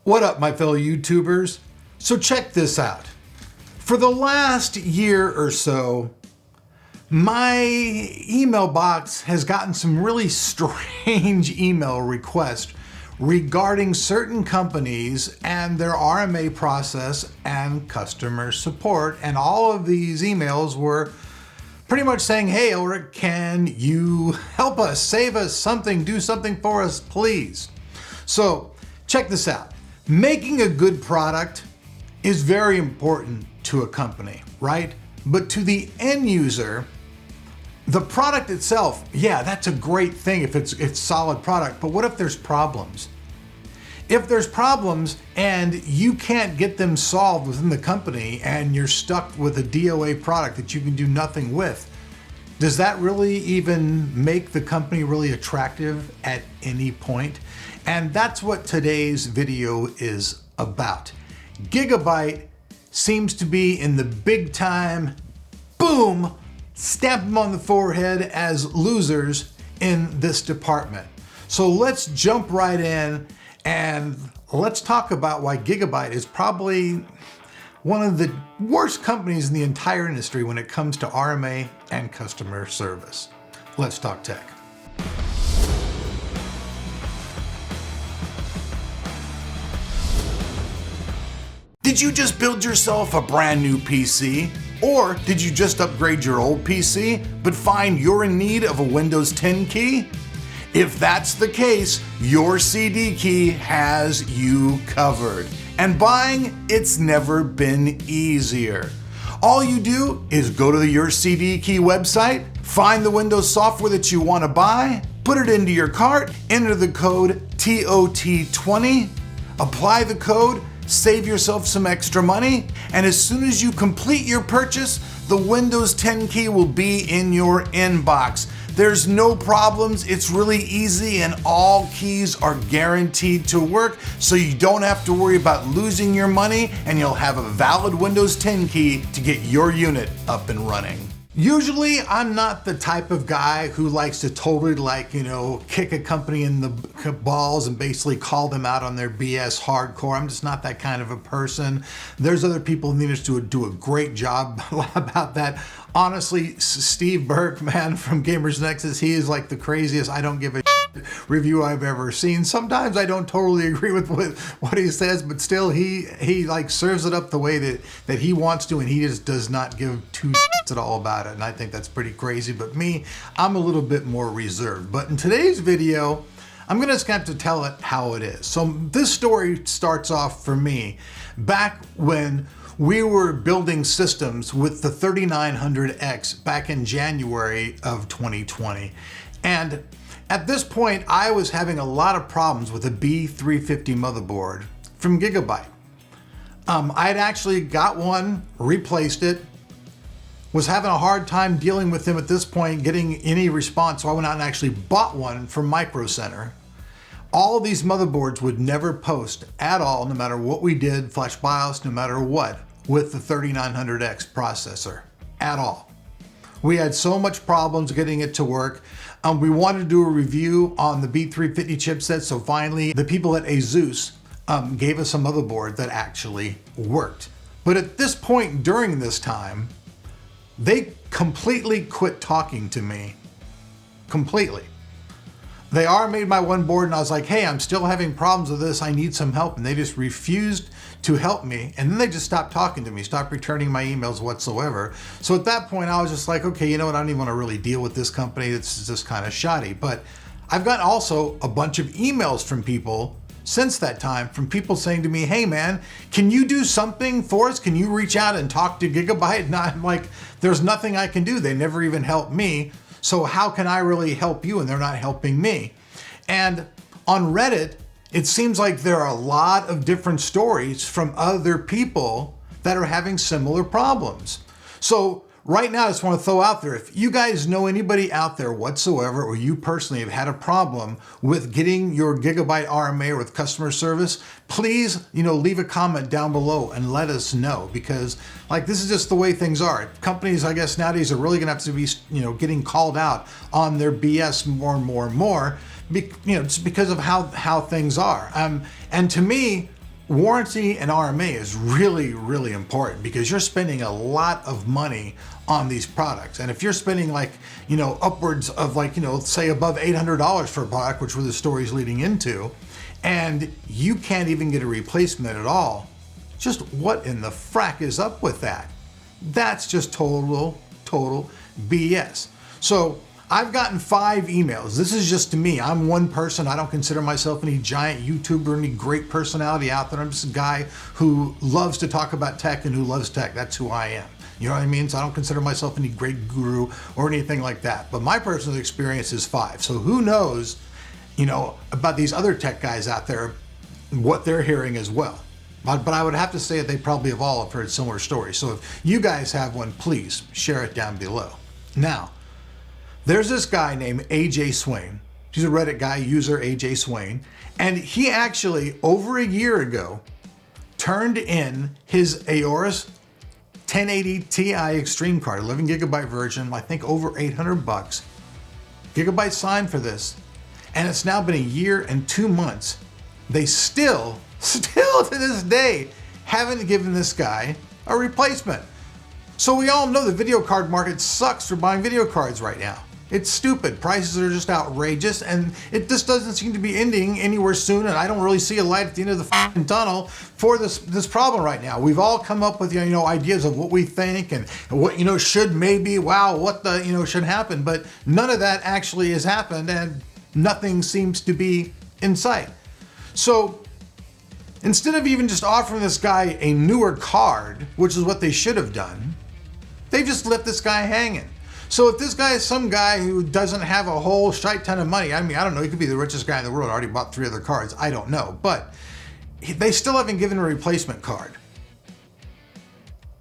What up, my fellow YouTubers? So check this out. For the last year or so, my email box has gotten some really strange email requests regarding certain companies and their RMA process and customer support. And all of these emails were pretty much saying, hey, Ulrich, can you help us, save us something, do something for us, please? So check this out. Making a good product is very important to a company, right? But to the end user, the product itself, yeah, that's a great thing if it's solid product, but what if there's problems? If there's problems and you can't get them solved within the company and you're stuck with a DOA product that you can do nothing with, does that really even make the company really attractive at any point? And that's what today's video is about. Gigabyte seems to be in the big time, boom, stamp them on the forehead as losers in this department. So let's jump right in and let's talk about why Gigabyte is probably one of the worst companies in the entire industry when it comes to RMA and customer service. Let's talk tech. Did you just build yourself a brand new PC? Or did you just upgrade your old PC, but find you're in need of a Windows 10 key? If that's the case, your CD key has you covered. And buying, it's never been easier. All you do is go to the Your CD Key website, find the Windows software that you want to buy, put it into your cart, enter the code TOT20, apply the code, save yourself some extra money, and as soon as you complete your purchase, the Windows 10 key will be in your inbox. There's no problems, it's really easy, and all keys are guaranteed to work, so you don't have to worry about losing your money, and you'll have a valid Windows 10 key to get your unit up and running. Usually, I'm not the type of guy who likes to totally kick a company in the balls and basically call them out on their BS hardcore. I'm just not that kind of a person. There's other people in the industry who do a great job about that. Honestly, Steve Burke, man, from Gamers Nexus, he is like the craziest I don't give a review I've ever seen. Sometimes I don't totally agree with what he says, but still he like serves it up the way that he wants to, and he just does not give two shits at all about it. And I think that's pretty crazy. But me, I'm a little bit more reserved. But in today's video, I'm gonna just have to tell it how it is. So this story starts off for me back when we were building systems with the 3900X back in January of 2020. And at this point, I was having a lot of problems with a B350 motherboard from Gigabyte. I had actually got one, replaced it, was having a hard time dealing with them at this point, getting any response, so I went out and actually bought one from Micro Center. All these motherboards would never post at all, no matter what we did, flash BIOS, no matter what, with the 3900X processor, at all. We had so much problems getting it to work. We wanted to do a review on the B350 chipset, so finally the people at ASUS gave us a motherboard that actually worked. But at this point during this time, they completely quit talking to me. Completely. They made my one board and I was like, hey, I'm still having problems with this, I need some help. And they just refused to help me. And then they just stopped talking to me, stopped returning my emails whatsoever. So at that point I was just like, okay, you know what, I don't even want to really deal with this company. It's just kind of shoddy. But I've gotten also a bunch of emails from people since that time, from people saying to me, hey man, can you do something for us? Can you reach out and talk to Gigabyte? And I'm like, there's nothing I can do. They never even helped me. So how can I really help you? And they're not helping me. And on Reddit, it seems like there are a lot of different stories from other people that are having similar problems. So right now, I just want to throw out there, if you guys know anybody out there whatsoever, or you personally have had a problem with getting your Gigabyte RMA or with customer service, please, leave a comment down below and let us know, because this is just the way things are. Companies, I guess nowadays, are really gonna have to be, getting called out on their BS more and more and more, just because of how things are. And to me, warranty and RMA is really, really important because you're spending a lot of money on these products. And if you're spending like, upwards of like, say above $800 for a product, which were the stories leading into, and you can't even get a replacement at all, just what in the frack is up with that? That's just total BS. So I've gotten 5 emails. This is just to me. I'm one person. I don't consider myself any giant YouTuber, any great personality out there. I'm just a guy who loves to talk about tech and who loves tech. That's who I am. You know what I mean? So I don't consider myself any great guru or anything like that. But my personal experience is 5. So who knows, about these other tech guys out there, what they're hearing as well. But I would have to say that they probably have all heard similar stories. So if you guys have one, please share it down below. Now, there's this guy named AJ Swain. He's a Reddit guy, user AJ Swain. And he actually, over a year ago, turned in his Aorus 1080 Ti Extreme card, 11 gigabyte version, I think over $800. Gigabyte signed for this. And it's now been a year and 2 months. They still to this day, haven't given this guy a replacement. So we all know the video card market sucks for buying video cards right now. It's stupid. Prices are just outrageous, and it just doesn't seem to be ending anywhere soon, and I don't really see a light at the end of the tunnel for this problem right now. We've all come up with ideas of what we think and what should maybe, what the should happen, but none of that actually has happened, and nothing seems to be in sight. So instead of even just offering this guy a newer card, which is what they should have done, they just left this guy hanging. So if this guy is some guy who doesn't have a whole shite ton of money, I don't know, he could be the richest guy in the world, already bought 3 other cards, I don't know, but they still haven't given a replacement card.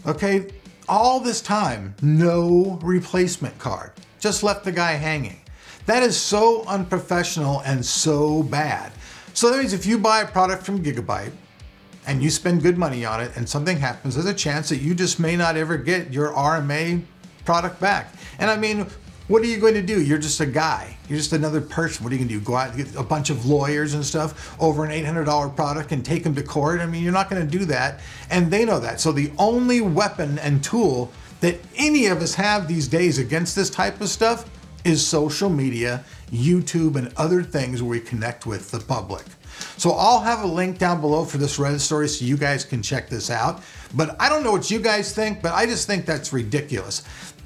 Okay, all this time, no replacement card, just left the guy hanging. That is so unprofessional and so bad. So that means if you buy a product from Gigabyte and you spend good money on it and something happens, there's a chance that you just may not ever get your RMA product back. And what are you going to do? You're just a guy. You're just another person. What are you going to do? Go out and get a bunch of lawyers and stuff over an $800 product and take them to court? You're not going to do that. And they know that. So the only weapon and tool that any of us have these days against this type of stuff is social media, YouTube, and other things where we connect with the public. So I'll have a link down below for this Reddit story so you guys can check this out. But I don't know what you guys think, but I just think that's ridiculous.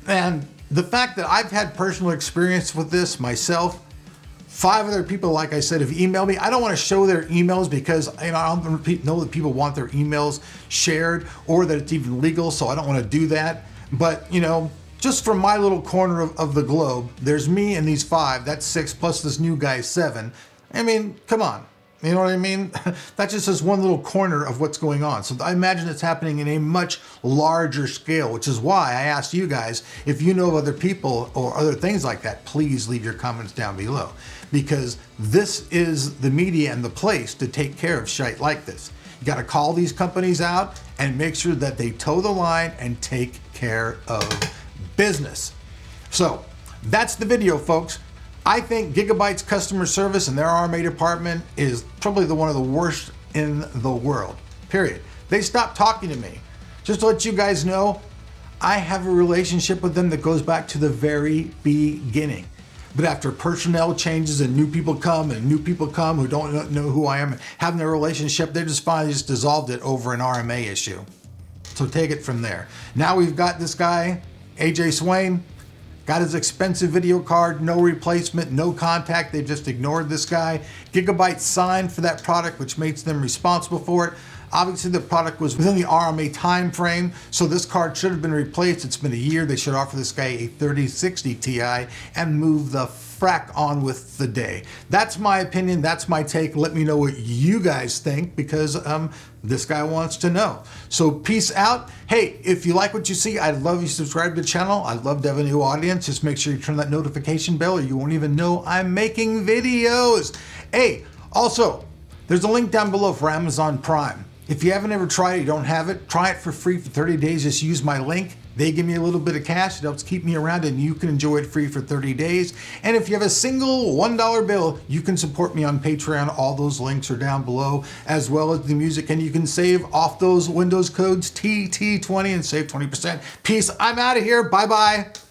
And the fact that I've had personal experience with this myself, 5 other people, like I said, have emailed me. I don't want to show their emails because I don't know that people want their emails shared or that it's even legal, so I don't want to do that. But, just from my little corner of the globe, there's me and these 5, that's 6, plus this new guy, 7. Come on. You know what I mean? That's just this one little corner of what's going on. So I imagine it's happening in a much larger scale, which is why I asked you guys, if you know of other people or other things like that, please leave your comments down below. Because this is the media and the place to take care of shit like this. You got to call these companies out and make sure that they toe the line and take care of business. So that's the video, folks. I think Gigabyte's customer service and their RMA department is probably one of the worst in the world, period. They stopped talking to me. Just to let you guys know, I have a relationship with them that goes back to the very beginning. But after personnel changes and new people come who don't know who I am and having their relationship, they just finally just dissolved it over an RMA issue. So take it from there. Now we've got this guy, AJ Swain, got his expensive video card, no replacement, no contact. They just ignored this guy. Gigabyte signed for that product, which makes them responsible for it. Obviously, the product was within the RMA time frame, so this card should have been replaced. It's been a year. They should offer this guy a 3060 Ti and move the frack on with the day. That's my opinion. That's my take. Let me know what you guys think, because this guy wants to know. So peace out. Hey, if you like what you see, I'd love you to subscribe to the channel. I'd love to have a new audience. Just make sure you turn that notification bell or you won't even know I'm making videos. Hey, also, there's a link down below for Amazon Prime. If you haven't ever tried it, you don't have it, try it for free for 30 days. Just use my link They give me a little bit of cash. It helps keep me around, and you can enjoy it free for 30 days. And if you have a single $1 bill, you can support me on Patreon. All those links are down below, as well as the music, and you can save off those Windows codes TT20 and save 20%. Peace. I'm out of here. Bye-bye.